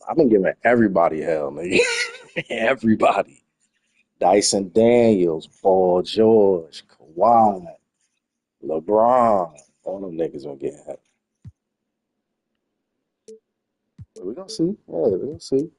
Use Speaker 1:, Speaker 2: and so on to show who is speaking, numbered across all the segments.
Speaker 1: I've been giving everybody hell, nigga. Everybody. Dyson Daniels, Paul George, Kawhi, LeBron. All them niggas gonna get hell. But we gonna see. Yeah, we gonna see.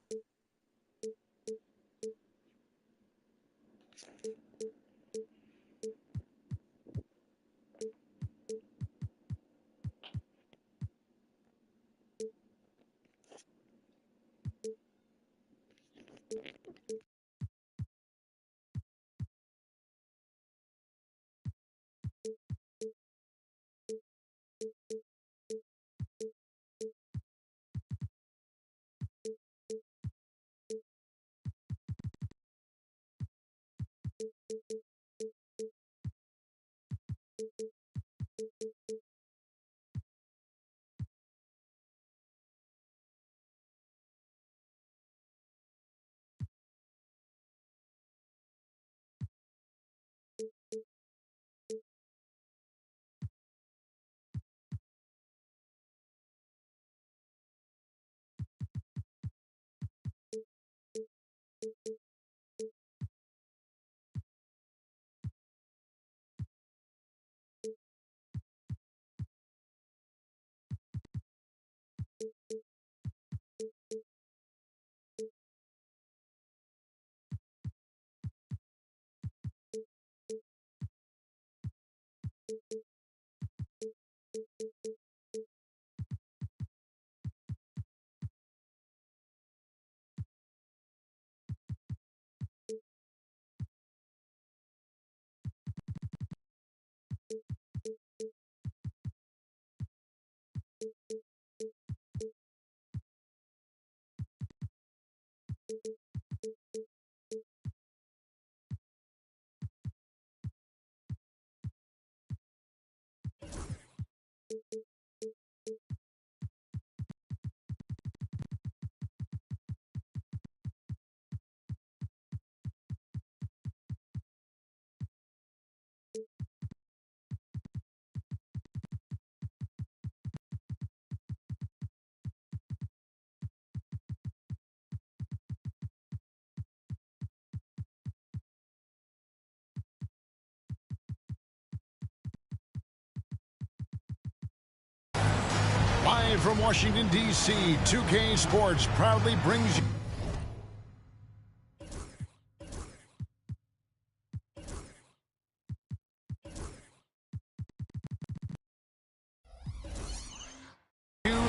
Speaker 2: Live from Washington, D.C., 2K Sports proudly brings you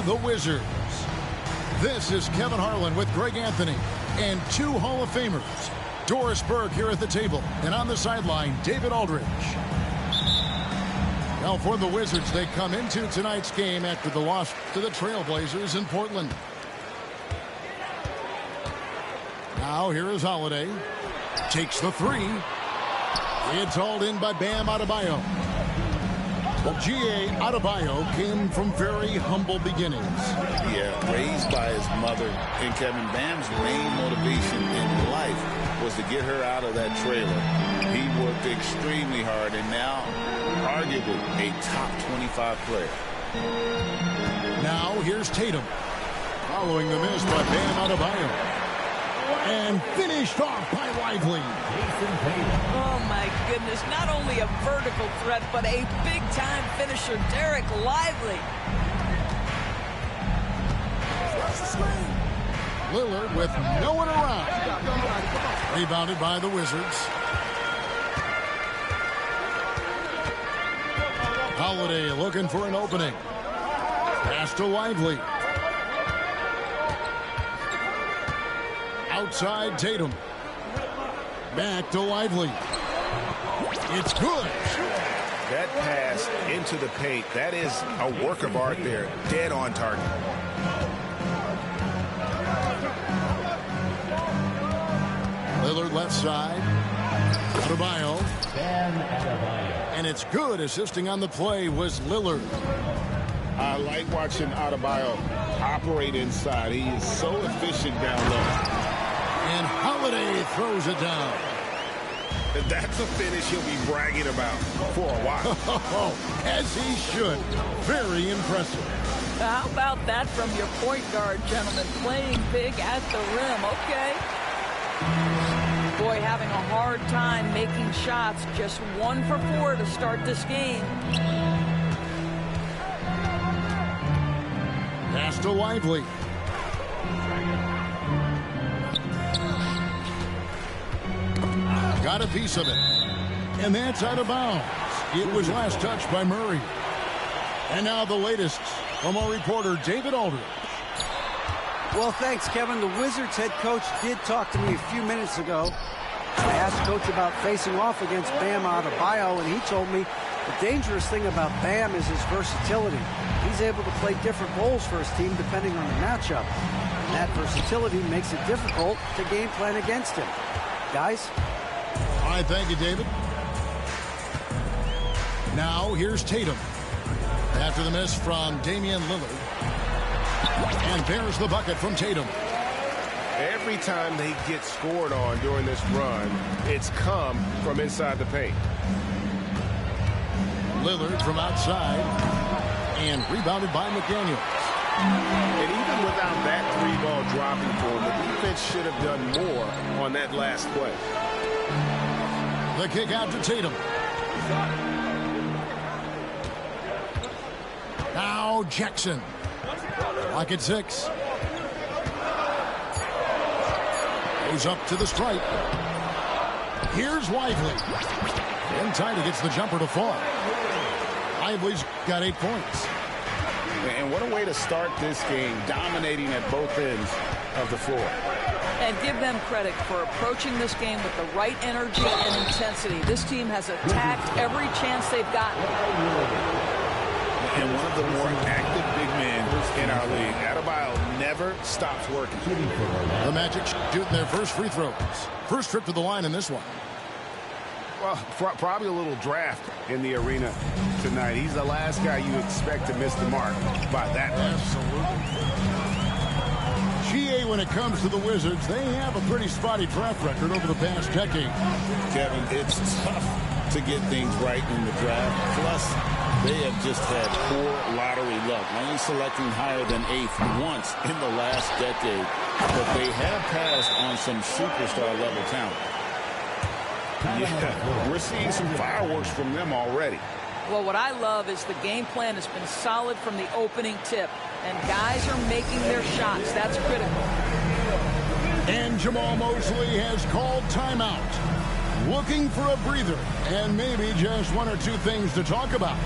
Speaker 2: the Wizards. This is Kevin Harlan with Greg Anthony and two Hall of Famers. Doris Burke here at the table, and on the sideline, David Aldridge. Well, for the Wizards, they come into tonight's game after the loss to the Trailblazers in Portland. Now, here is Holiday. Takes the three. It's hauled in by Bam Adebayo. Well, G.A. Adebayo came from very humble beginnings.
Speaker 3: Yeah, raised by his mother. And Kevin, Bam's main motivation in life was to get her out of that trailer. He worked extremely hard, and now arguably a top 25 player.
Speaker 2: Now here's Tatum. Following the miss by Bam Adebayo. And finished off by Lively.
Speaker 4: Oh, my goodness. Not only a vertical threat, but a big-time finisher, Derek Lively.
Speaker 2: Lillard with no one around. Rebounded by the Wizards. Holiday looking for an opening. Pass to Lively. Outside Tatum. Back to Lively. It's good.
Speaker 5: That pass into the paint, that is a work of art there. Dead on target.
Speaker 2: Lillard left side. Adebayo. And it's good. Assisting on the play was Lillard.
Speaker 5: I like watching Adebayo operate inside. He is so efficient down low.
Speaker 2: And Holiday throws it down.
Speaker 5: That's a finish he'll be bragging about for a while.
Speaker 2: As he should. Very impressive.
Speaker 4: How about that from your point guard, gentlemen? Playing big at the rim. Okay. Boy, having a hard time making shots. Just 1 for 4 to start this game.
Speaker 2: Pass to Lively. Got a piece of it. And that's out of bounds. It was last touched by Murray. And now the latest from our reporter, David Aldridge.
Speaker 6: Well, thanks, Kevin. The Wizards head coach did talk to me a few minutes ago. I asked Coach about facing off against Bam Adebayo, and he told me the dangerous thing about Bam is his versatility. He's able to play different roles for his team depending on the matchup. And that versatility makes it difficult to game plan against him. Guys?
Speaker 2: All right, thank you, David. Now, here's Tatum. After the miss from Damian Lillard. And there's the bucket from Tatum.
Speaker 5: Every time they get scored on during this run, it's come from inside the paint.
Speaker 2: Lillard from outside. And rebounded by McDaniels.
Speaker 5: And even without that 3-ball dropping for him, the defense should have done more on that last play.
Speaker 2: The kick out to Tatum. Now Jackson. Lock at 6. Goes up to the stripe. Here's Lively. In tight, he gets the jumper to fall. Lively's got 8 points.
Speaker 3: And what a way to start this game, dominating at both ends of the floor.
Speaker 4: And give them credit for approaching this game with the right energy and intensity. This team has attacked every chance they've gotten.
Speaker 3: And one of the more active big men in our league. Adebayo never stops working.
Speaker 2: The Magic shooting their first free throws. First trip to the line in this one.
Speaker 5: Well, probably a little draft in the arena tonight. He's the last guy you expect to miss the mark by that much.
Speaker 2: GA, when it comes to the Wizards, they have a pretty spotty draft record over the past decade.
Speaker 3: Kevin, it's tough to get things right in the draft. Plus, they have just had poor lottery luck, only selecting higher than 8th once in the last decade. But they have passed on some superstar-level talent. Yeah, we're seeing some fireworks from them already.
Speaker 4: Well, what I love is the game plan has been solid from the opening tip. And guys are making their shots. That's critical.
Speaker 2: And Jamal Mosley has called timeout. Looking for a breather and maybe just 1 or 2 things to talk about.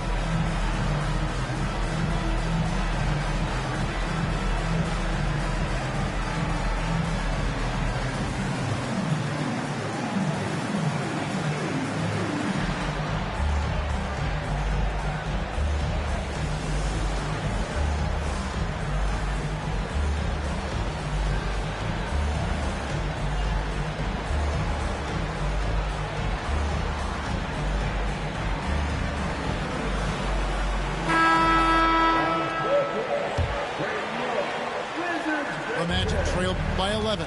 Speaker 2: The Magic trailed by 11.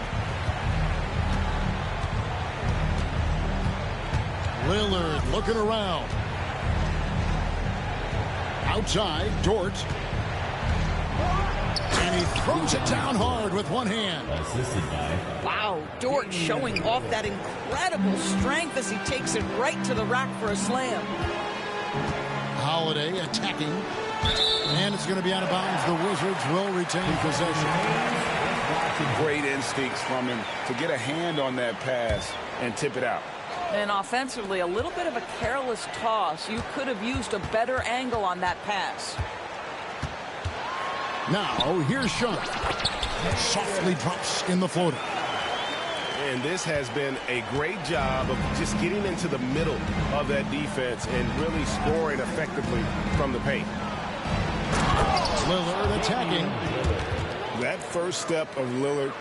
Speaker 2: Lillard looking around. Outside, Dort. And he throws it down hard with one hand.
Speaker 4: Wow, Dort showing off that incredible strength as he takes it right to the rack for a slam.
Speaker 2: Holiday attacking. And it's going to be out of bounds. The Wizards will retain possession.
Speaker 3: Great instincts from him to get a hand on that pass and tip it out.
Speaker 4: And offensively, a little bit of a careless toss. You could have used a better angle on that pass.
Speaker 2: Now, here's Sean. Softly drops in the floater.
Speaker 5: And this has been a great job of just getting into the middle of that defense and really scoring effectively from the paint.
Speaker 2: Lillard attacking.
Speaker 3: That first step of Lillard,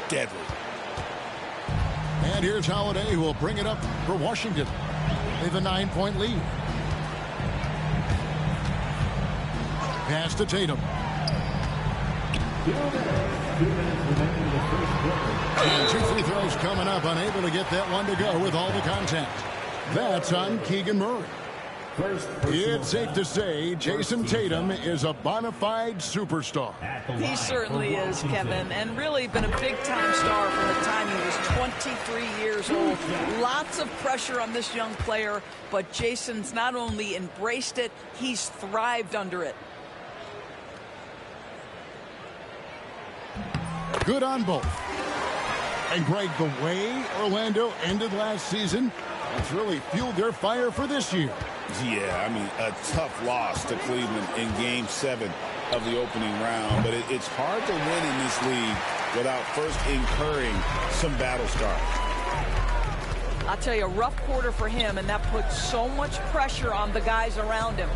Speaker 3: deadly.
Speaker 2: And here's Holiday, who will bring it up for Washington. They have a 9-point lead. Pass to Tatum. And 2 free throws coming up, unable to get that one to go with all the contact. That's on Keegan Murray. It's safe to say Jason Tatum is a bona fide superstar.
Speaker 4: He certainly is, Kevin, and really been a big-time star from the time he was 23 years old. Lots of pressure on this young player, but Jason's not only embraced it, he's thrived under it.
Speaker 2: Good on both. And Greg, the way Orlando ended last season, it's really fueled their fire for this year.
Speaker 3: Yeah, I mean, a tough loss to Cleveland in Game 7 of the opening round. But it's hard to win in this league without first incurring some battle scars.
Speaker 4: I'll tell you, a rough quarter for him, and that puts so much pressure on the guys around him.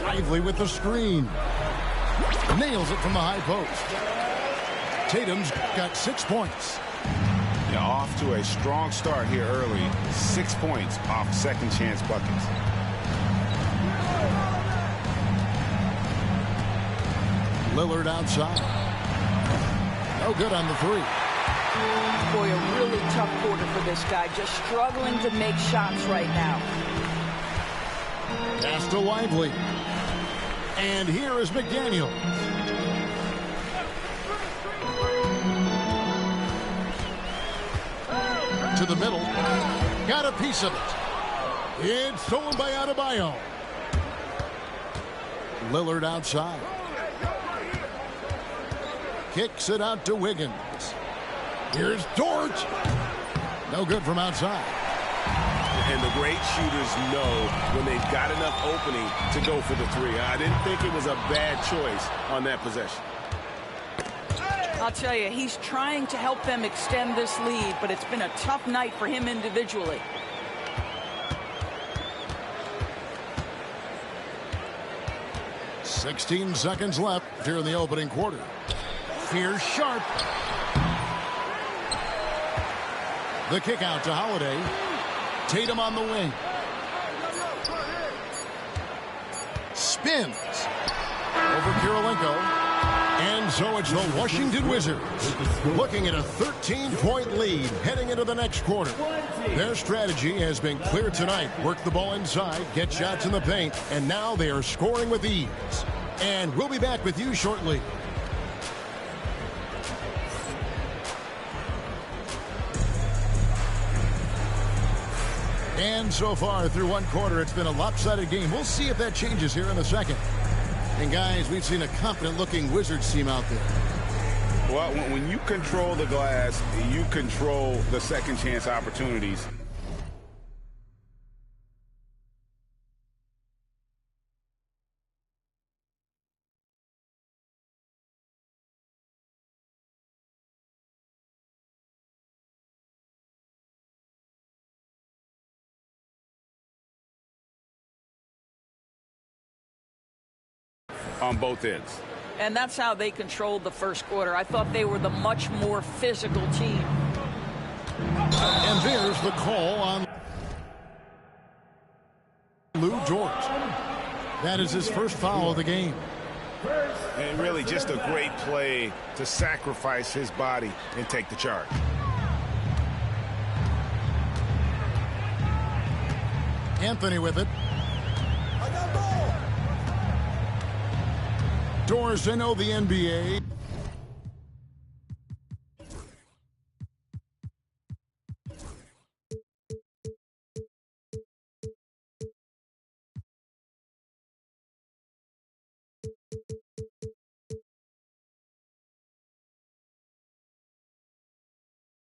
Speaker 2: Lively with the screen. Nails it from the high post. Tatum's got 6 points.
Speaker 5: Yeah, off to a strong start here early. 6 points off second chance buckets.
Speaker 2: Lillard outside. No good on the three.
Speaker 4: Boy, a really tough quarter for this guy. Just struggling to make shots right now.
Speaker 2: Pass to Lively. And here is McDaniel. To the middle. Got a piece of it. It's stolen by Adebayo. Lillard outside. Kicks it out to Wiggins. Here's Dort. No good from outside.
Speaker 5: And the great shooters know when they've got enough opening to go for the three. I didn't think it was a bad choice on that possession.
Speaker 4: I'll tell you, he's trying to help them extend this lead, but it's been a tough night for him individually.
Speaker 2: "16 seconds left here in the opening quarter. Here's Sharp. The kick out to Holiday. Tatum on the wing. Spins. Over Kirilenko. And so it's the Washington Wizards looking at a 13-point lead heading into the next quarter. Their strategy has been clear tonight. Work the ball inside, get shots in the paint, and now they are scoring with ease. And we'll be back with you shortly. And so far through one quarter, it's been a lopsided game. We'll see if that changes here in the second. And guys, we've seen a confident-looking Wizards team out there.
Speaker 5: Well, when you control the glass, you control the second chance opportunities. On both ends.
Speaker 4: And that's how they controlled the first quarter. I thought they were the much more physical team.
Speaker 2: And there's the call on Lou Dort. That is his first foul of the game.
Speaker 5: And really just a great play to sacrifice his body and take the charge.
Speaker 2: Anthony with it. Doors to know the NBA.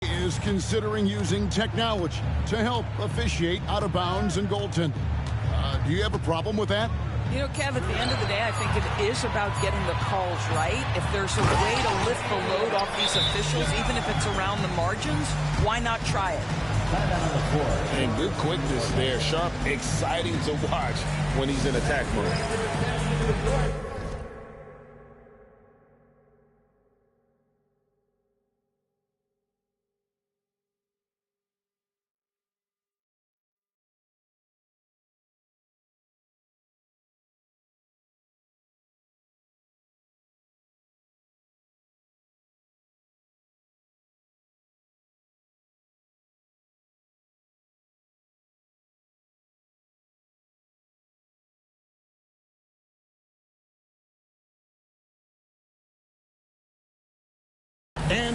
Speaker 2: Is considering using technology to help officiate out of bounds and goaltending. Do you have a problem with that?
Speaker 4: You know, Kev, at the end of the day, I think it is about getting the calls right. If there's a way to lift the load off these officials, even if it's around the margins, why not try it?
Speaker 5: And good quickness there. Sharp, exciting to watch when he's in attack mode.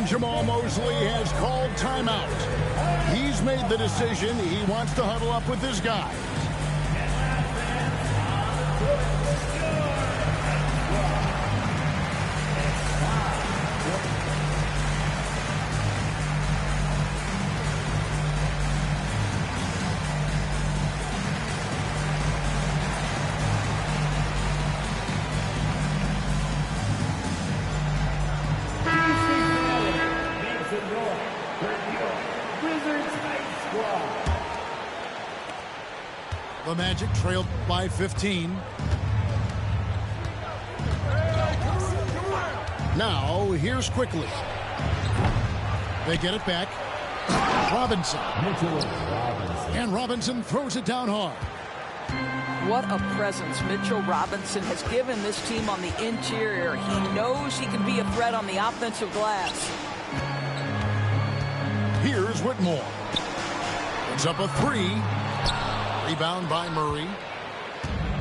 Speaker 2: Jamal Mosley has called timeout. He's made the decision. He wants to huddle up with his guys. The Magic trailed by 15. Now, here's Quickly. They get it back. Robinson. And Robinson throws it down hard.
Speaker 4: What a presence Mitchell Robinson has given this team on the interior. He knows he can be a threat on the offensive glass.
Speaker 2: Here's Whitmore. It's up a 3. Rebound by Murray.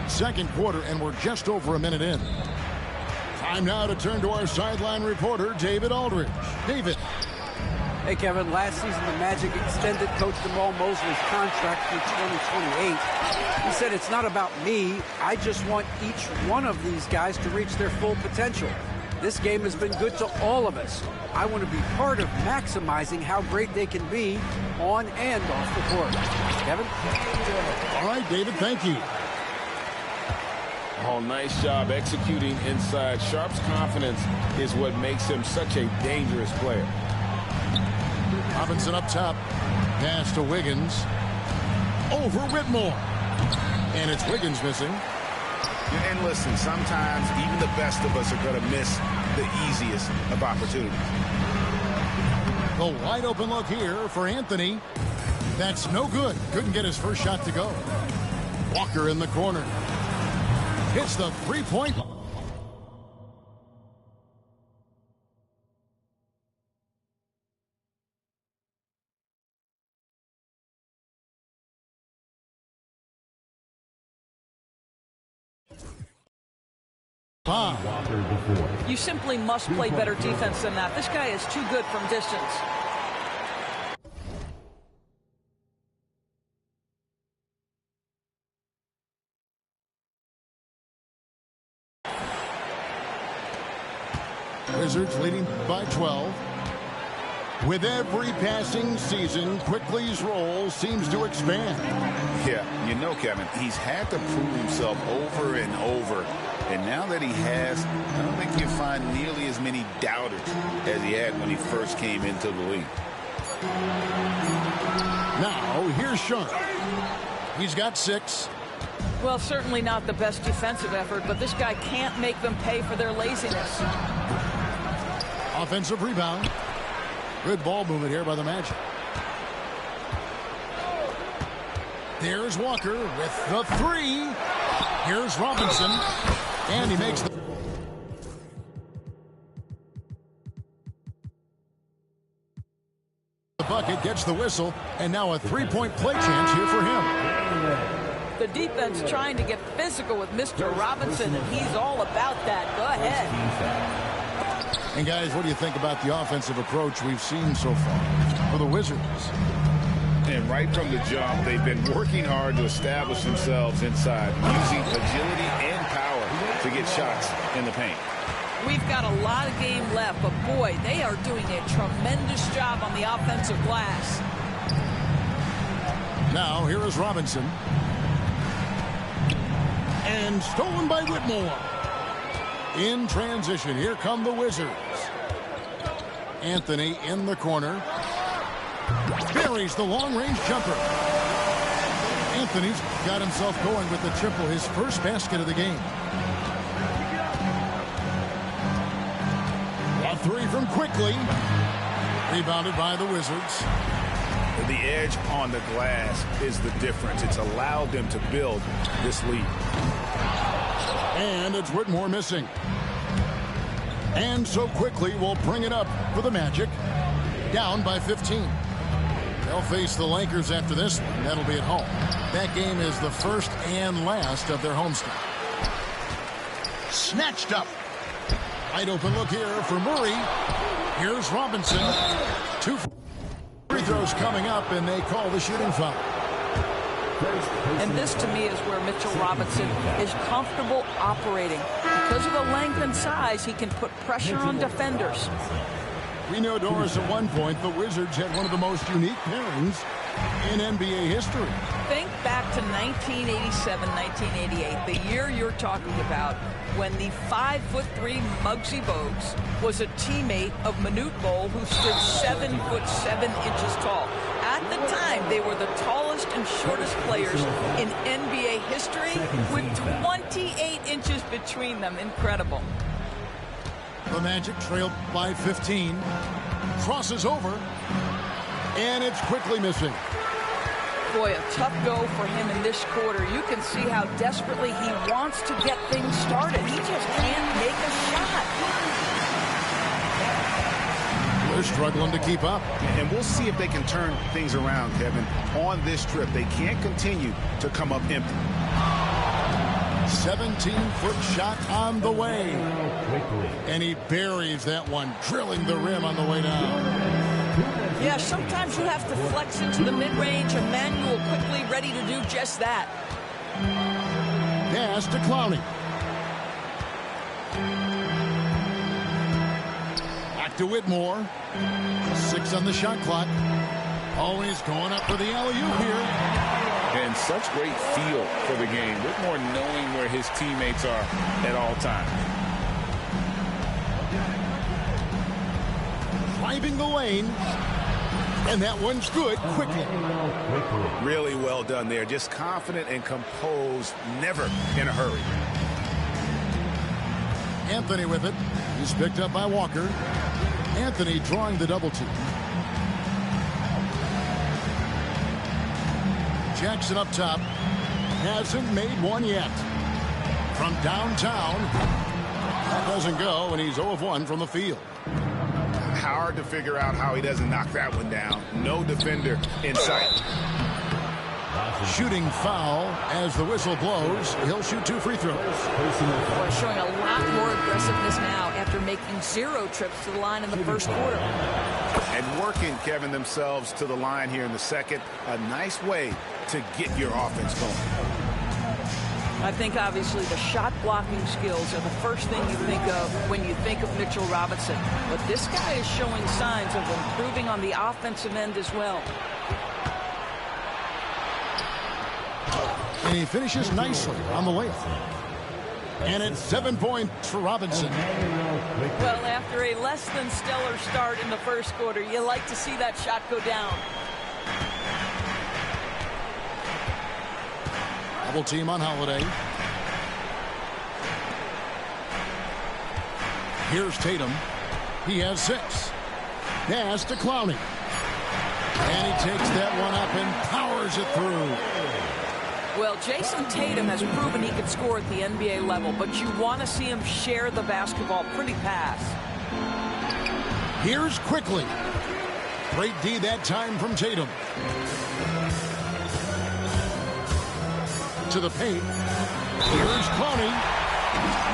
Speaker 2: Second quarter, and we're just over a minute in. Time now to turn to our sideline reporter, David Aldridge. David.
Speaker 6: Hey, Kevin, last season the Magic extended Coach Jamal Mosley's contract through 2028. He said, it's not about me. I just want each one of these guys to reach their full potential. This game has been good to all of us. I want to be part of maximizing how great they can be on and off the court. Kevin?
Speaker 2: All right, David, thank you.
Speaker 5: Oh, nice job executing inside. Sharp's confidence is what makes him such a dangerous player.
Speaker 2: Robinson up top. Pass to Wiggins. Over Whitmore. And it's Wiggins missing.
Speaker 3: And listen, sometimes even the best of us are going to miss the easiest of opportunities.
Speaker 2: The wide open look here for Anthony. That's no good. Couldn't get his first shot to go. Walker in the corner. Hits the three-point.
Speaker 4: You simply must play better defense than that. This guy is too good from distance.
Speaker 2: Wizards leading by 12. With every passing season, Quickly's role seems to expand.
Speaker 3: Yeah, you know, Kevin, he's had to prove himself over and over. And now that he has, I don't think you'll find nearly as many doubters as he had when he first came into the league.
Speaker 2: Now, here's Sharp. He's got 6.
Speaker 4: Well, certainly not the best defensive effort, but this guy can't make them pay for their laziness.
Speaker 2: Offensive rebound. Good ball movement here by the Magic. There's Walker with the 3. Here's Robinson. And he makes the bucket, gets the whistle, and now a three-point play chance here for him.
Speaker 4: The defense trying to get physical with Mr. Robinson, and he's all about that. Go ahead.
Speaker 2: And guys, what do you think about the offensive approach we've seen so far for the Wizards?
Speaker 3: And right from the jump, they've been working hard to establish themselves inside, using agility and power to get shots in the paint.
Speaker 4: We've got a lot of game left, but boy, they are doing a tremendous job on the offensive glass.
Speaker 2: Now, here is Robinson. And stolen by Whitmore. In transition, here come the Wizards. Anthony in the corner. Buries the long-range jumper. Anthony's got himself going with the triple, his first basket of the game. A 3 from Quickly. Rebounded by the Wizards.
Speaker 3: The edge on the glass is the difference. It's allowed them to build this lead.
Speaker 2: And it's Whitmore missing. And so Quickly will bring it up for the Magic. Down by 15. They'll face the Lakers after this one. That'll be at home. That game is the first and last of their homestand. Snatched up. Wide open look here for Murray. Here's Robinson. 2 free throws coming up, and they call the shooting foul.
Speaker 4: And this, to me, is where Mitchell Robinson is comfortable operating. Because of the length and size, he can put pressure on defenders.
Speaker 2: We know, Doris, at one point, the Wizards had one of the most unique pairings in NBA history.
Speaker 4: Think back to 1987, 1988, the year you're talking about, when the 5'3" Muggsy Bogues was a teammate of Manute Bol, who stood 7'7" tall. At the time, they were the tallest and shortest players in NBA history, with 28 inches between them. Incredible.
Speaker 2: The Magic trailed by 15. Crosses over. And it's quickly missing.
Speaker 4: Boy, a tough go for him in this quarter. You can see how desperately he wants to get things started. He just can't make a shot.
Speaker 2: They're struggling to keep up.
Speaker 5: And we'll see if they can turn things around, Kevin. On this trip, they can't continue to come up empty.
Speaker 2: 17-foot shot on the way. And he buries that one, drilling the rim on the way down.
Speaker 4: Yeah, sometimes you have to flex into the mid-range, and Manuel quickly ready to do just that.
Speaker 2: Pass to Clowney. Back to Whitmore. 6 on the shot clock. Always going up for the alley-oop here.
Speaker 3: And such great feel for the game. Whitmore knowing where his teammates are at all times.
Speaker 2: Driving the lane. And that one's good quickly.
Speaker 5: Really well done there. Just confident and composed, never in a hurry.
Speaker 2: Anthony with it. He's picked up by Walker. Anthony drawing the double team. Jackson up top. Hasn't made one yet. From downtown. That doesn't go, and he's 0 of 1 from the field.
Speaker 5: Hard to figure out how he doesn't knock that one down. No defender in sight.
Speaker 2: Shooting foul as the whistle blows. He'll shoot 2 free throws.
Speaker 4: Boy, showing a lot more aggressiveness now after making 0 trips to the line in the first quarter.
Speaker 5: And working, Kevin, themselves to the line here in the second. A nice way to get your offense going.
Speaker 4: I think, obviously, the shot blocking skills are the first thing you think of when you think of Mitchell Robinson. But this guy is showing signs of improving on the offensive end as well.
Speaker 2: And he finishes nicely on the layup. And it's 7 points for Robinson.
Speaker 4: Well, after a less than stellar start in the first quarter, you like to see that shot go down.
Speaker 2: Double team on Holiday. Here's Tatum. He has 6. Pass to Clowney. And he takes that one up and powers it through.
Speaker 4: Well, Jason Tatum has proven he can score at the NBA level, but you want to see him share the basketball. Pretty pass.
Speaker 2: Here's quickly. Great D that time from Tatum. To the paint. Here's Clowney.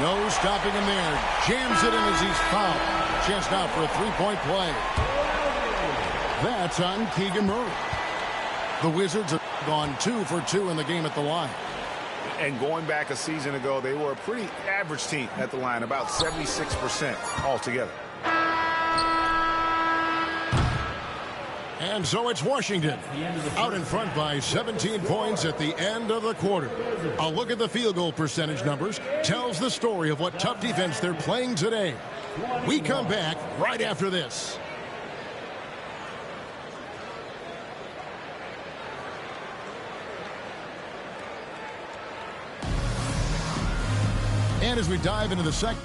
Speaker 2: No stopping him there. Jams it in as he's fouled. Chest out for a 3-point play. That's on Keegan Murray. The Wizards have gone 2 for 2 in the game at the line.
Speaker 5: And going back a season ago, they were a pretty average team at the line, about 76% altogether.
Speaker 2: And so it's Washington out in front by 17 points at the end of the quarter. A look at the field goal percentage numbers tells the story of what tough defense they're playing today. We come back right after this. And as we dive into the second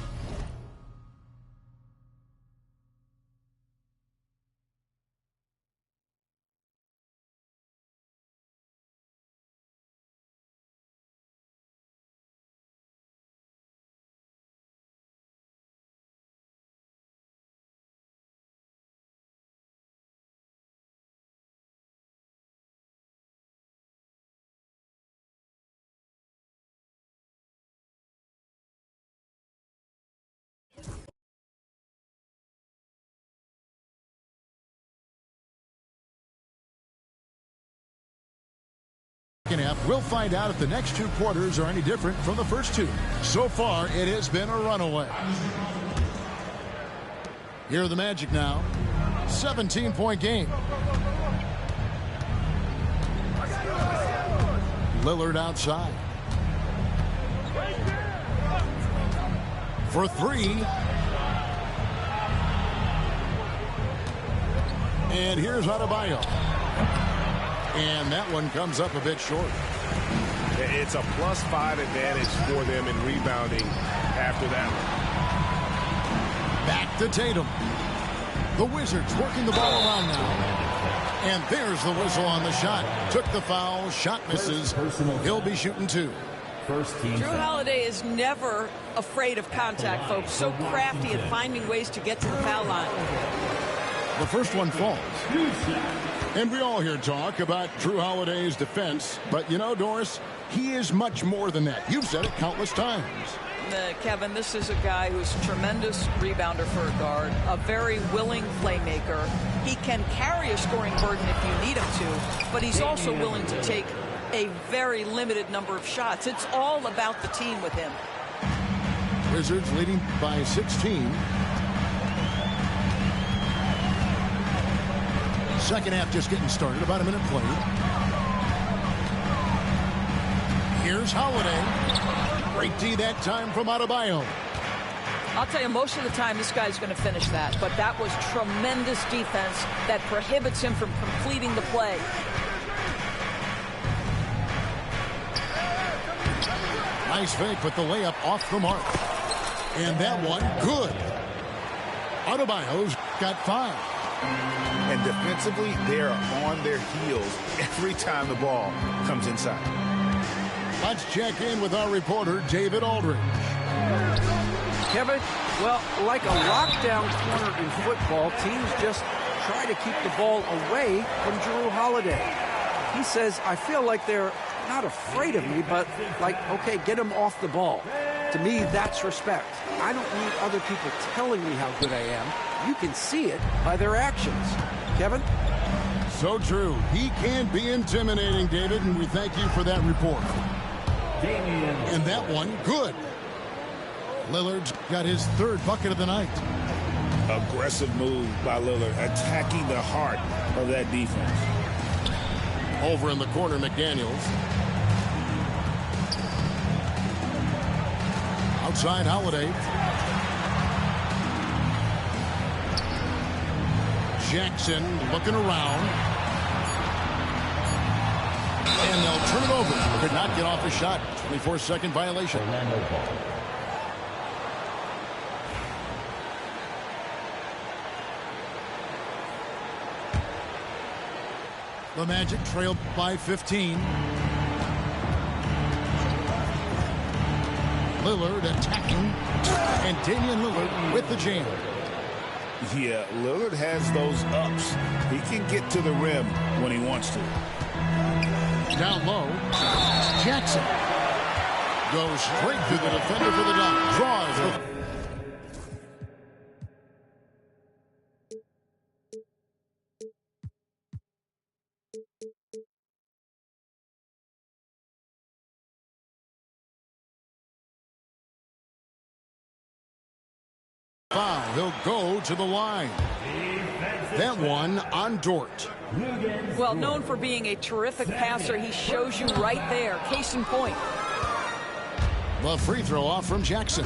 Speaker 2: half. We'll find out if the next two quarters are any different from the first two. So far, it has been a runaway. Here are the Magic now. 17-point game. Lillard outside. For three. And here's Adebayo. And that one comes up a bit short.
Speaker 5: It's a +5 advantage for them in rebounding after that one.
Speaker 2: Back to Tatum. The Wizards working the ball around now. And there's the whistle on the shot. Took the foul. Shot misses. He'll be shooting two.
Speaker 4: Drew Holiday is never afraid of contact, folks. So crafty at finding ways to get to the foul line.
Speaker 2: The first one falls. And we all hear talk about Drew Holiday's defense. But, you know, Doris, he is much more than that. You've said it countless times.
Speaker 4: Kevin, this is a guy who's a tremendous rebounder for a guard, a very willing playmaker. He can carry a scoring burden if you need him to, but he's also willing to take a very limited number of shots. It's all about the team with him.
Speaker 2: Wizards leading by 16. Second half just getting started, about a minute played. Here's Holiday. Great D that time from Adebayo.
Speaker 4: I'll tell you, most of the time this guy's going to finish that, but that was tremendous defense that prohibits him from completing the play.
Speaker 2: Nice fake, but the layup off the mark. And that one, good. Adebayo's got 5.
Speaker 3: And defensively, they are on their heels every time the ball comes inside.
Speaker 2: Let's check in with our reporter, David Aldridge.
Speaker 6: Kevin, well, like a lockdown corner in football, teams just try to keep the ball away from Drew Holiday. He says, I feel like they're not afraid of me, but like, okay, get him off the ball. To me, that's respect. I don't need other people telling me how good I am. You can see it by their actions. Kevin?
Speaker 2: So true. He can be intimidating, David, and we thank you for that report. And that one, good. Lillard's got his 3rd bucket of the night.
Speaker 3: Aggressive move by Lillard, attacking the heart of that defense.
Speaker 2: Over in the corner, McDaniels. Outside Holiday. Jackson looking around. And they'll turn it over. Could not get off a shot. 24-second violation. The Magic trailed by 15. Lillard attacking. And Damian Lillard with the jam.
Speaker 3: Yeah, Lillard has those ups. He can get to the rim when he wants to.
Speaker 2: Down low. Jackson goes straight through the defender for the dunk. Draws the... foul. He'll go to the line. That one on Dort.
Speaker 4: Well, known for being a terrific passer, he shows you right there. Case in point.
Speaker 2: The free throw off from Jackson.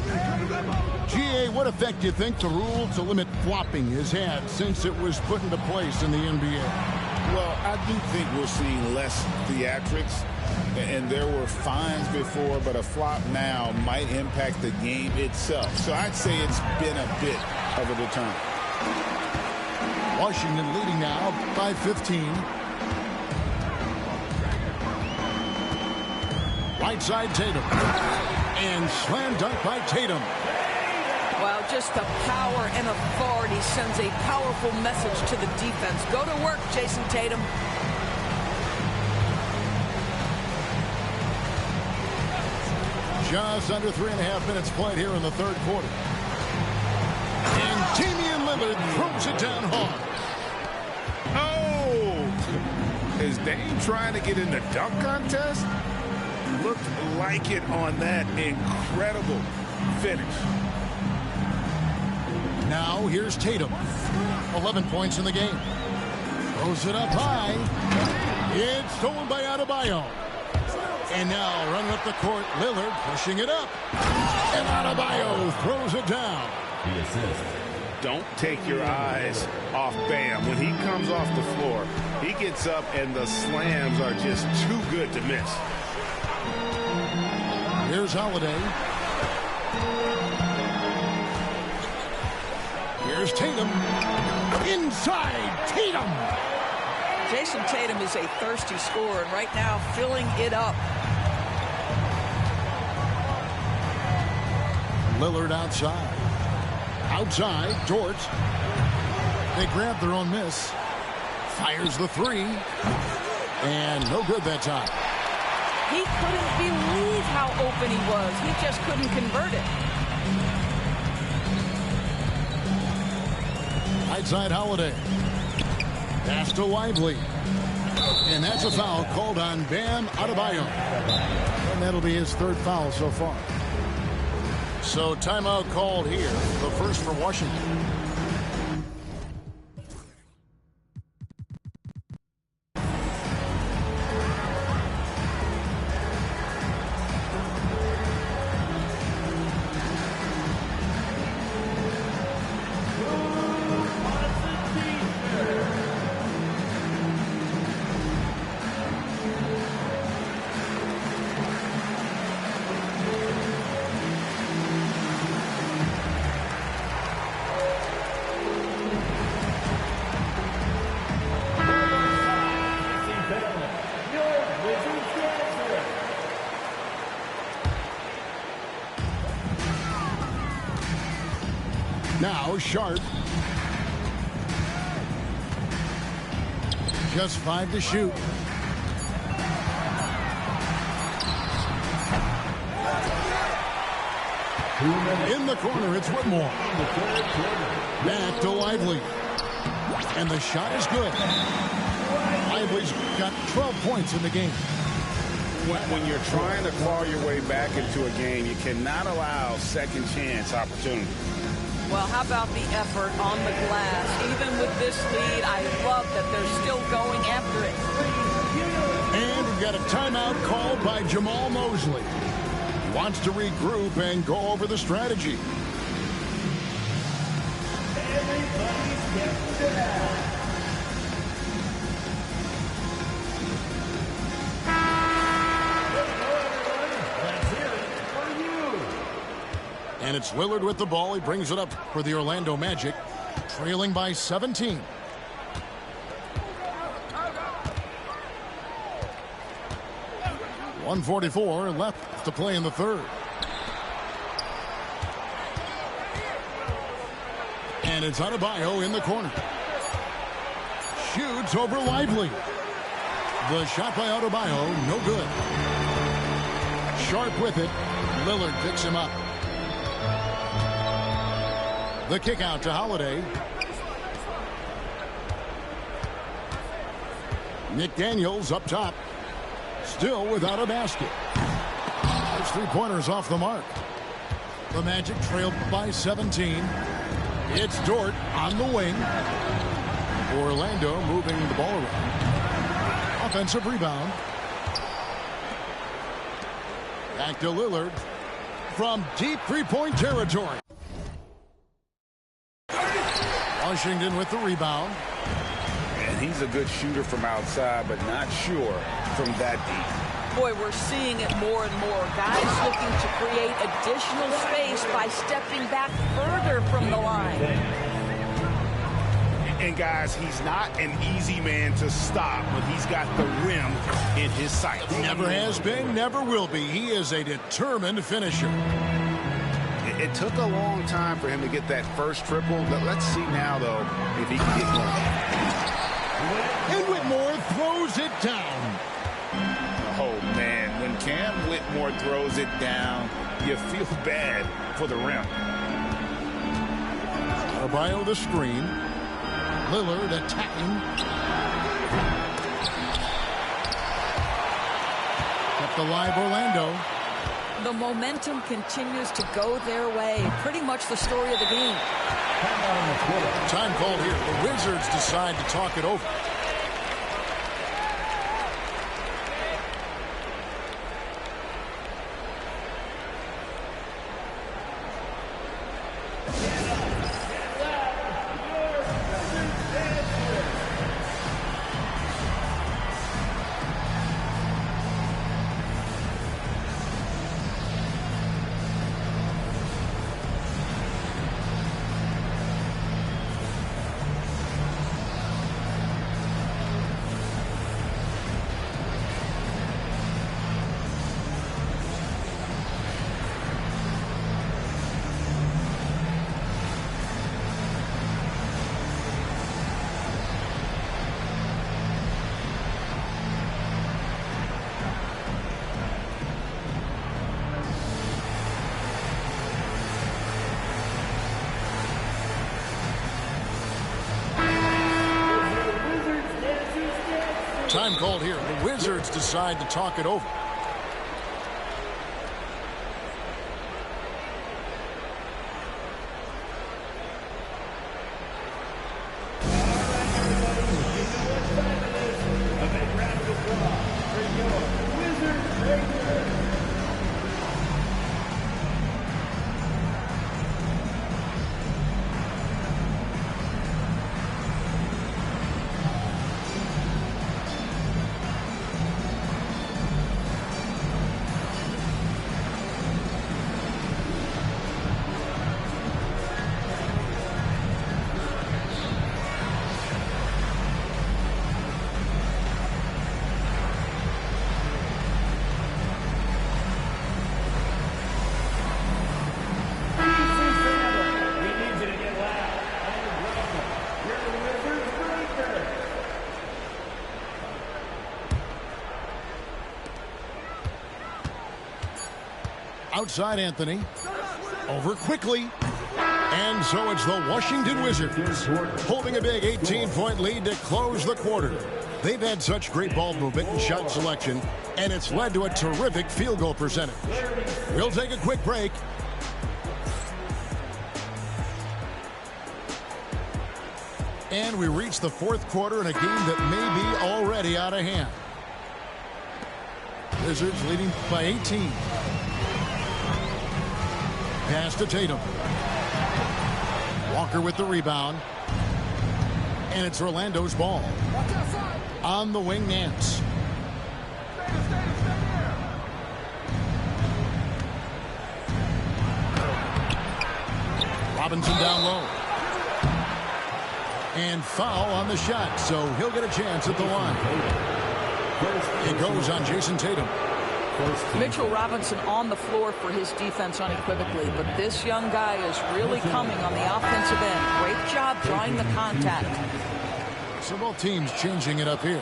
Speaker 2: GA, what effect do you think the rule to limit flopping has had since it was put into place in the NBA?
Speaker 3: Well, I do think we're seeing less theatrics. And there were fines before, but a flop now might impact the game itself. So I'd say it's been a bit of a deterrent.
Speaker 2: Washington leading now by 15. Right side Tatum. And slam dunk by Tatum.
Speaker 4: Well, just the power and authority sends a powerful message to the defense. Go to work, Jason Tatum.
Speaker 2: Just under 3.5 minutes played here in the 3rd quarter. And Damian Lillard throws it down hard.
Speaker 3: Oh! Is Dame trying to get in the dunk contest? Looked like it on that incredible finish.
Speaker 2: Now here's Tatum. 11 points in the game. Throws it up high. It's stolen by Adebayo. And now running up the court, Lillard pushing it up. And Adebayo throws it down.
Speaker 7: The assist.
Speaker 3: Don't take your eyes off Bam. When he comes off the floor, he gets up and the slams are just too good to miss.
Speaker 2: Here's Holiday. Here's Tatum. Inside, Tatum.
Speaker 4: Jason Tatum is a thirsty scorer, and right now filling it up.
Speaker 2: Lillard outside. Outside, Dort. They grab their own miss. Fires the three. And no good that time.
Speaker 4: He couldn't believe how open he was. He just couldn't convert it.
Speaker 2: Right side, Holiday. Pass to Lively. And that's a foul called on Bam Adebayo. And that'll be his third foul so far. So timeout called here. The first for Washington. Now Sharp. Just 5 to shoot. In the corner, it's Whitmore. Back to Lively. And the shot is good. Lively's got 12 points in the game.
Speaker 3: When you're trying to claw your way back into a game, you cannot allow second chance opportunity.
Speaker 4: Well, how about the effort on the glass? Even with this lead, I love that they're still going after it.
Speaker 2: And we've got a timeout called by Jamal Mosley. He wants to regroup and go over the strategy.
Speaker 7: Everybody's getting it out.
Speaker 2: And it's Lillard with the ball. He brings it up for the Orlando Magic, trailing by 17. .144 left to play in the third. And it's Adebayo in the corner. Shoots over Lively. The shot by Adebayo, no good. Sharp with it. Lillard picks him up. The kick out to Holiday. Nick Daniels up top. Still without a basket. Those three-pointers off the mark. The Magic trailed by 17. It's Dort on the wing. Orlando moving the ball around. Offensive rebound. Back to Lillard from deep three-point territory. Washington with the rebound.
Speaker 3: And he's a good shooter from outside, but not sure from that deep.
Speaker 4: Boy, we're seeing it more and more. Guys looking to create additional space by stepping back further from the line.
Speaker 3: And guys, he's not an easy man to stop when he's got the rim in his sight.
Speaker 2: Never has been, never will be. He is a determined finisher.
Speaker 3: It took a long time for him to get that first triple. Let's see now, though, if he can get more.
Speaker 2: And Whitmore throws it down.
Speaker 3: Oh, man, when Cam Whitmore throws it down, you feel bad for the rim.
Speaker 2: Adebayo the screen. Lillard attacking. kept alive Orlando.
Speaker 4: The momentum continues to go their way. Pretty much the story of the game.
Speaker 2: Time called here. The Wizards decide to talk it over. Time called here. The Wizards decide to talk it over. Outside Anthony. Over quickly. And so it's the Washington Wizards holding a big 18-point lead to close the quarter. They've had such great ball movement and shot selection, and it's led to a terrific field goal percentage. We'll take a quick break. And we reach the fourth quarter in a game that may be already out of hand. Wizards leading by 18. Pass to Tatum. Walker with the rebound. And it's Orlando's ball. On the wing, Nance. Robinson down low. And foul on the shot, so he'll get a chance at the line. It goes on Jason Tatum.
Speaker 4: Mitchell Robinson on the floor for his defense unequivocally, but this young guy is really coming on the offensive end. Great job drawing the contact.
Speaker 2: So both teams changing it up here.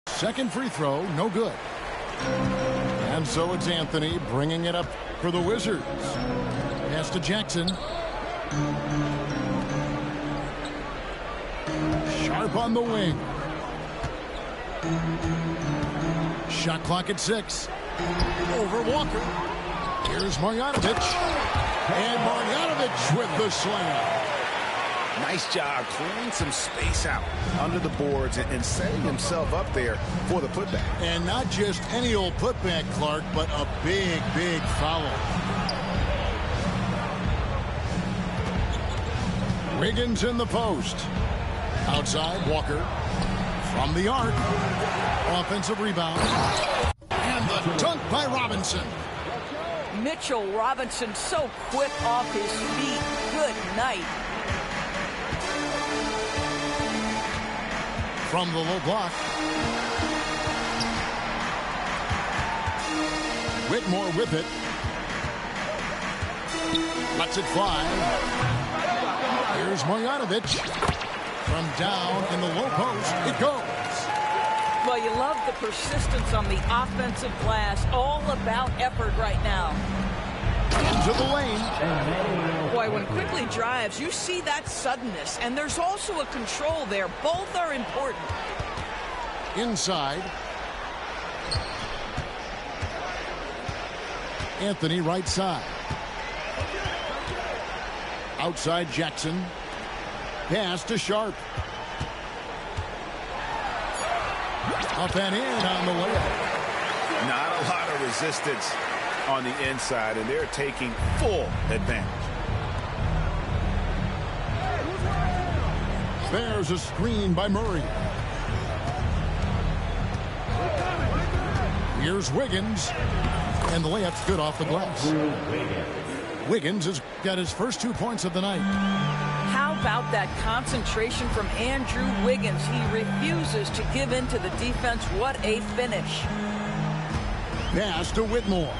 Speaker 2: Second free throw, no good. And so it's Anthony bringing it up for the Wizards. Pass to Jackson. Sharp on the wing. Shot clock at 6. Over Walker. Here's Marjanovic. And Marjanovic with the slam.
Speaker 5: Nice job clearing some space out under the boards and setting himself up there for the putback.
Speaker 2: And not just any old putback, Clark, but a big, big foul. Wiggins in the post. Outside, Walker. From the arc. Offensive rebound. And the dunk by Robinson.
Speaker 4: Mitchell Robinson so quick off his feet. Good night.
Speaker 2: From the low block. Whitmore with it. Lets it fly. Here's Marjanovic. From down in the low post, it goes.
Speaker 4: Well, you love the persistence on the offensive glass. All about effort right now.
Speaker 2: Into the lane.
Speaker 4: Boy, when quickly drives, you see that suddenness, and there's also a control there. Both are important.
Speaker 2: Inside. Anthony right side. Outside Jackson. Pass to Sharp. Up and in on the layup.
Speaker 3: Not a lot of resistance on the inside, and they're taking full advantage.
Speaker 2: There's a screen by Murray. Here's Wiggins. And the layup's good off the glass. Wiggins has got his first 2 points of the night.
Speaker 4: How about that concentration from Andrew Wiggins? He refuses to give in to the defense. What a finish.
Speaker 2: Pass to Whitmore.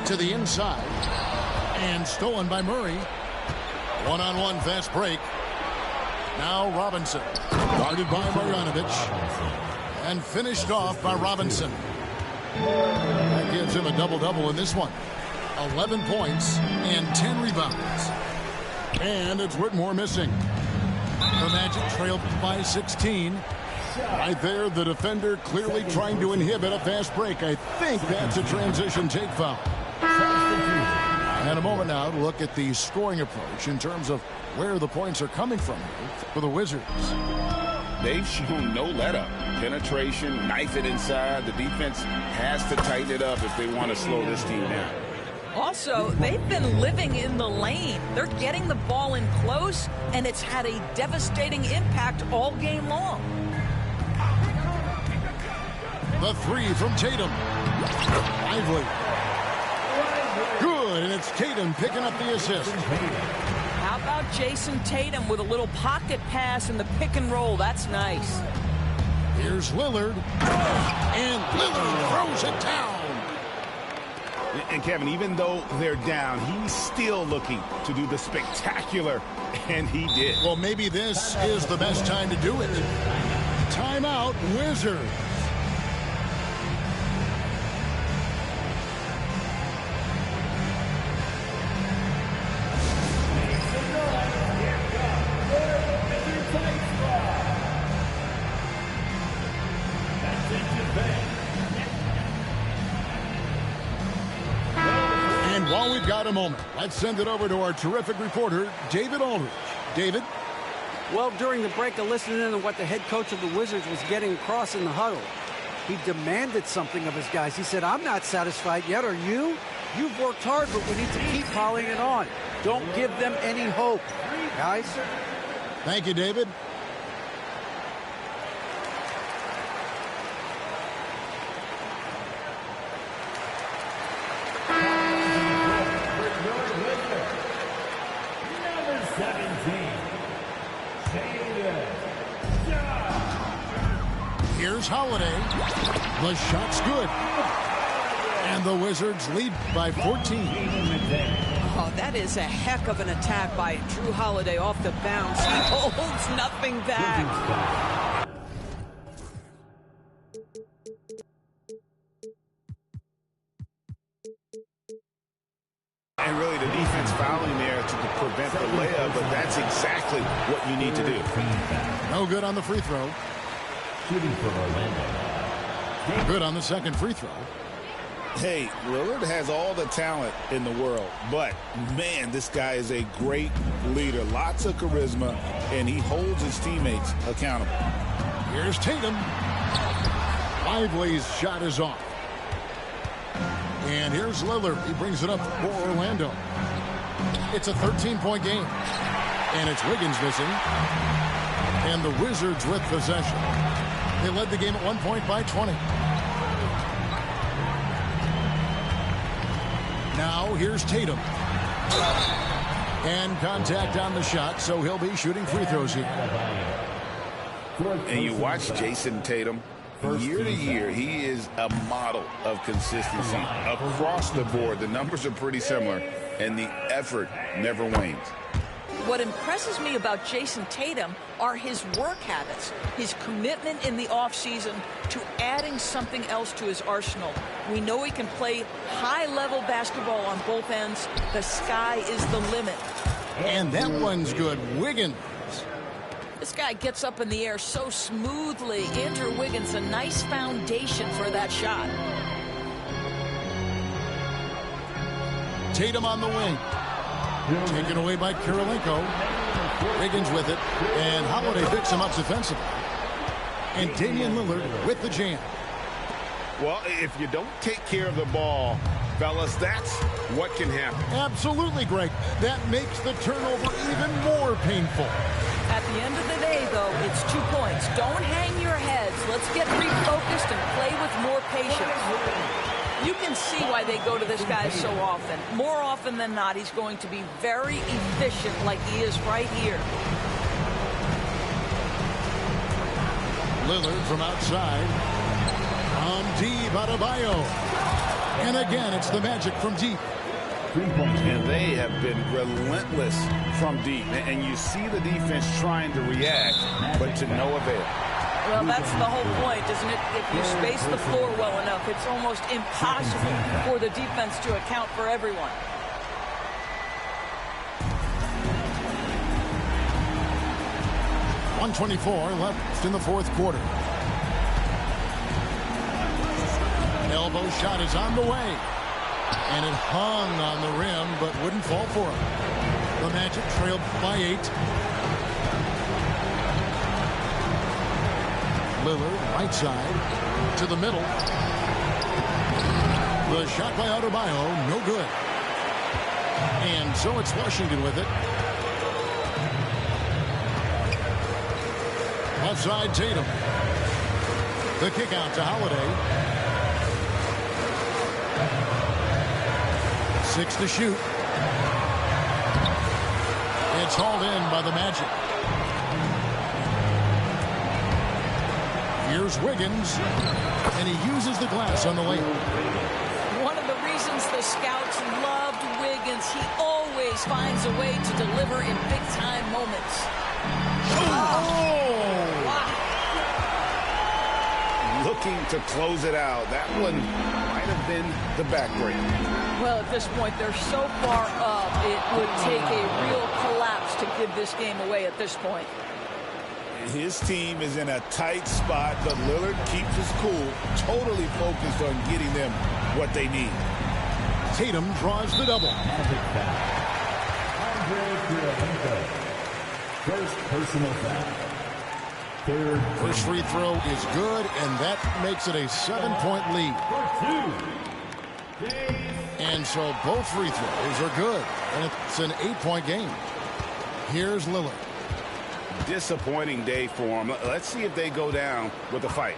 Speaker 2: To the inside. And stolen by Murray. One-on-one fast break. Now Robinson. Guarded by Marjanovic. And finished off by Robinson. That gives him a double-double in this one. 11 points and 10 rebounds. And it's Whitmore missing. The Magic trailed by 16. Right there, the defender clearly trying to inhibit a fast break. I think that's a transition take foul. And a moment now to look at the scoring approach in terms of where the points are coming from for the Wizards.
Speaker 3: They've shown no let-up. Penetration, knife it inside. The defense has to tighten it up if they want to slow this team down.
Speaker 4: Also, they've been living in the lane. They're getting the ball in close, and it's had a devastating impact all game long.
Speaker 2: The three from Tatum. Lively. Good, and it's Tatum picking up the assist.
Speaker 4: How about Jason Tatum with a little pocket pass in the pick and roll? That's nice.
Speaker 2: Here's Lillard. And Lillard throws it down.
Speaker 5: And Kevin, even though they're down, he's still looking to do the spectacular, and he did.
Speaker 2: Well, maybe this is the best time to do it. Timeout, Wizards. And while we've got a moment, let's send it over to our terrific reporter, David Aldridge. David?
Speaker 6: Well, during the break, I listened in on what the head coach of the Wizards was getting across in the huddle. He demanded something of his guys. He said, I'm not satisfied yet. Are you? You've worked hard, but we need to keep piling it on. Don't give them any hope, guys.
Speaker 2: Thank you, David. Here's Holiday. The shot's good. And the Wizards lead by 14.
Speaker 4: Oh, that is a heck of an attack by Drew Holiday off the bounce. He holds nothing back.
Speaker 3: And really the defense fouling there to prevent the layup, but that's exactly what you need to do.
Speaker 2: No good on the free throw.
Speaker 7: Shooting for Orlando.
Speaker 2: Good on the second free throw.
Speaker 3: Hey, Lillard has all the talent in the world, but, man, this guy is a great leader. Lots of charisma, and he holds his teammates accountable.
Speaker 2: Here's Tatum. Lively's shot is off. And here's Lillard. He brings it up for Orlando. It's a 13-point game. And it's Wiggins missing. And the Wizards with possession. They led the game at 1 point by 20. Now here's Tatum. And contact on the shot, so he'll be shooting free throws here.
Speaker 3: And you watch Jason Tatum. Year to year, he is a model of consistency across the board. The numbers are pretty similar, and the effort never wanes.
Speaker 4: What impresses me about Jason Tatum are his work habits, his commitment in the offseason to adding something else to his arsenal. We know he can play high-level basketball on both ends. The sky is the limit.
Speaker 2: And that one's good. Wiggins.
Speaker 4: This guy gets up in the air so smoothly. Andrew Wiggins, a nice foundation for that shot.
Speaker 2: Tatum on the wing. Taken away by Kirilenko. Wiggins with it. And Holiday picks him up defensively. And Damian Lillard with the jam.
Speaker 5: Well, if you don't take care of the ball, fellas, that's what can happen.
Speaker 2: Absolutely, Greg. That makes the turnover even more painful.
Speaker 4: At the end of the day, though, it's 2 points. Don't hang your heads. Let's get refocused and play with more patience. You can see why they go to this guy so often. More often than not, he's going to be very efficient like he is right here.
Speaker 2: Lillard from outside. From deep, Adebayo. And again, it's the Magic from deep.
Speaker 3: And they have been relentless from deep. And you see the defense trying to react, but to no avail.
Speaker 4: Well, that's the whole point, isn't it? If you space the floor well enough, it's almost impossible for the defense to account for everyone.
Speaker 2: .124 left in the fourth quarter. Elbow shot is on the way. And it hung on the rim, but wouldn't fall for him. The Magic trailed by 8. Lillard, right side, to the middle. The shot by Adebayo, no good. And so it's Washington with it. Left side, Tatum. The kick out to Holiday. 6 to shoot. It's hauled in by the Magic. Here's Wiggins, and he uses the glass on the layup.
Speaker 4: One of the reasons the scouts loved Wiggins, he always finds a way to deliver in big-time moments. Wow.
Speaker 3: Looking to close it out. That one might have been the backbreaker.
Speaker 4: Well, at this point, they're so far up, it would take a real collapse to give this game away at this point.
Speaker 3: His team is in a tight spot, but Lillard keeps his cool, totally focused on getting them what they need.
Speaker 2: Tatum draws the double.
Speaker 7: First personal foul.
Speaker 2: First free throw is good, and that makes it a 7-point lead. And so both free throws are good, and it's an 8-point game. Here's Lillard.
Speaker 3: Disappointing day for them. Let's see if they go down with a fight.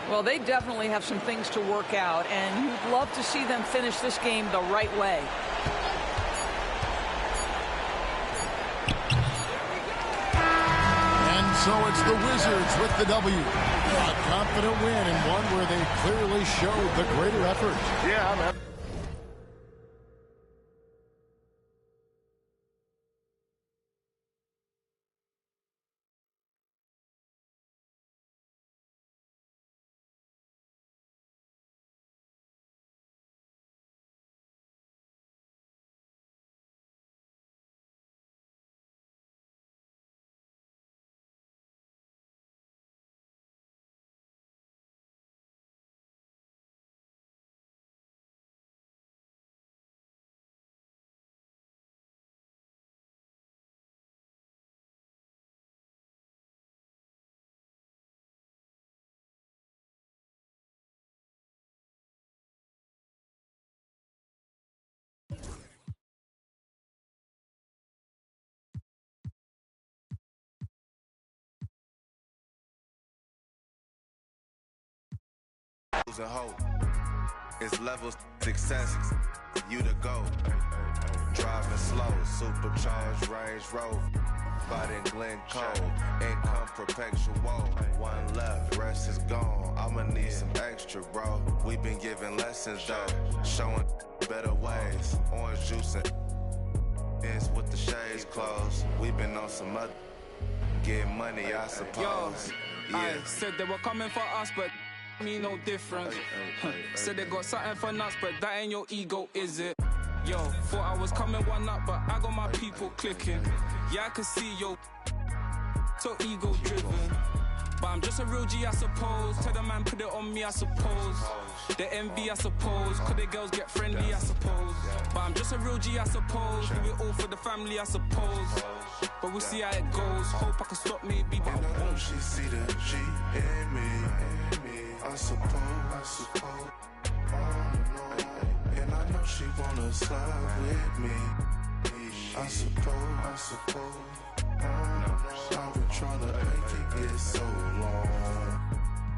Speaker 4: Well, they definitely have some things to work out, and you'd love to see them finish this game the right way.
Speaker 2: And so it's the Wizards with the W. A confident win, and one where they clearly showed the greater effort.
Speaker 5: Yeah, man.
Speaker 8: And hope. It's levels success. You to go. Driving slow, supercharged Range Rover. Spot in Glencoe. Income perpetual. One left, rest is gone. I'ma need some extra, bro. We been giving lessons though, showing better ways. Orange juice and It's with the shades closed. We been on some other get money, I suppose.
Speaker 9: I said they were coming for us, but me no difference. Said they got something for nuts, but that ain't your ego, is it? Yo, thought I was coming one up, but I got my people clicking. Yeah, I can see yo, so ego driven. But I'm just a real G, I suppose. Tell the man put it on me, I suppose. The envy, I suppose. Cause the girls get friendly, I suppose. But I'm just a real G, I suppose. Do it all for the family, I suppose. But we'll see how it goes. Hope I can stop maybe, but
Speaker 8: And
Speaker 9: I
Speaker 8: I know
Speaker 9: won't.
Speaker 8: she see the G in me. I suppose. And I know she wanna slide with me. I suppose. I've been trying to make it so long.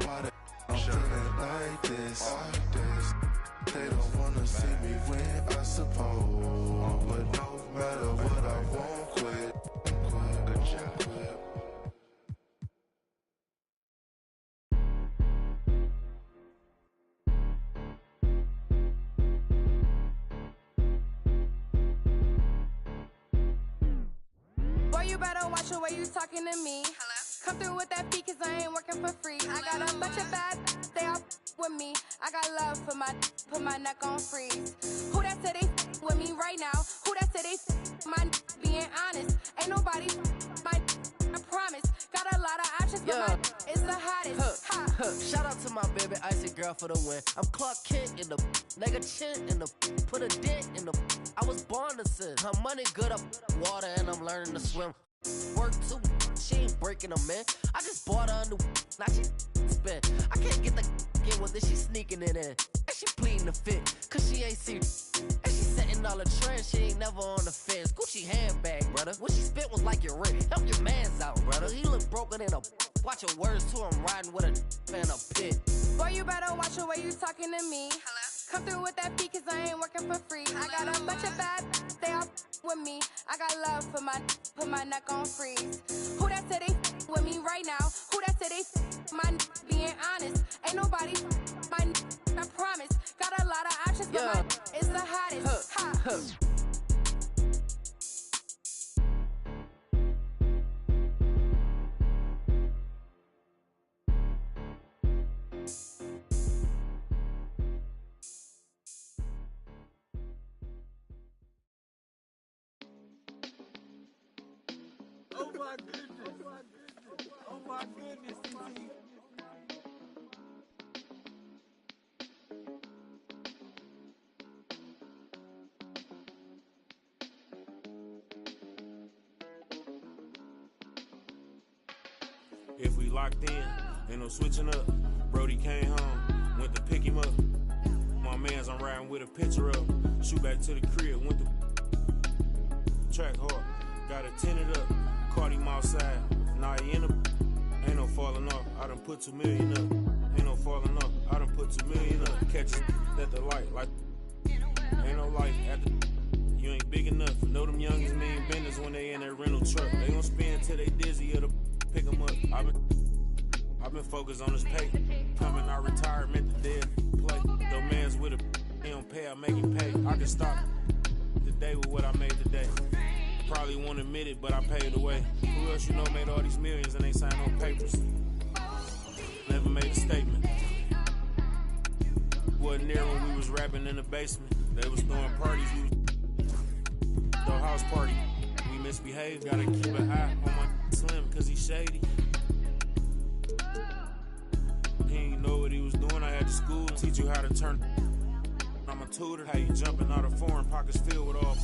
Speaker 8: Why the I'm feeling like this? They don't wanna see me win, I suppose. But no matter what, I won't quit. Good job.
Speaker 10: Boy, you better watch the way you talking to me. Hello? Come through with that fee, cause I ain't working for free. Hello? I got a bunch of bad, they all with me. I got love for put my neck on freeze. Who that said they with me right now? Who that said they my being honest? Ain't nobody my I promise. Got a lot of options, but my is the hottest.
Speaker 11: Shout out to my baby icy girl for the win. I'm Clark Kent in the nigga chin in the put a dent in the I was born to sin. Her money good up water and I'm learning to swim. Work too, she ain't breaking them in. I just bought her a new now she spin. I can't get the in with this, she sneaking it in. And she pleading the fit, cause she ain't see. And she setting all the trends, she ain't never on the fence. Gucci handbag, brother. What she spit was like your rent. Help your mans out, brother. He look broken in a watch your words to him riding with a in a pit.
Speaker 10: Boy, you better watch the way you talking to me. Hello? Come through with that fee, cause I ain't working for free. I got a bunch of bad, they all with me. I got love for put my neck on freeze. Who that said they with me right now? Who that said they my being honest? Ain't nobody my I promise. Got a lot of options, but my is the hottest.
Speaker 9: Oh my goodness. Oh my goodness, CT.
Speaker 12: If we locked in, ain't no switching up. Brody came home, went to pick him up. My mans, I'm riding with a picture up. Shoot back to the crib, went to track hard. Got it tinted up, caught him outside. Now he in the ain't no falling off. I done put 2 million up. Ain't no falling off. I done put 2 million up. Catch it at the light, like ain't no light at the. You ain't big enough. Know them youngins mean business when they in their rental truck. They gon' spin till they dizzy or the pick them up. I've been focused on this pay. Coming out retirement, the dead play. No man's with a he don't pay, I make him pay. I can stop the day with what I made today. Probably won't admit it, but I paid the way. Who else you know made all these millions and ain't signed no papers? Never made a statement. Wasn't there when we was rapping in the basement. They was throwing parties, we was the house party. We misbehaved, gotta keep an eye on my slim cause he shady. He ain't know what he was doing, I had to school teach you how to turn. I'm a tutor, how you jumping out of foreign pockets filled with all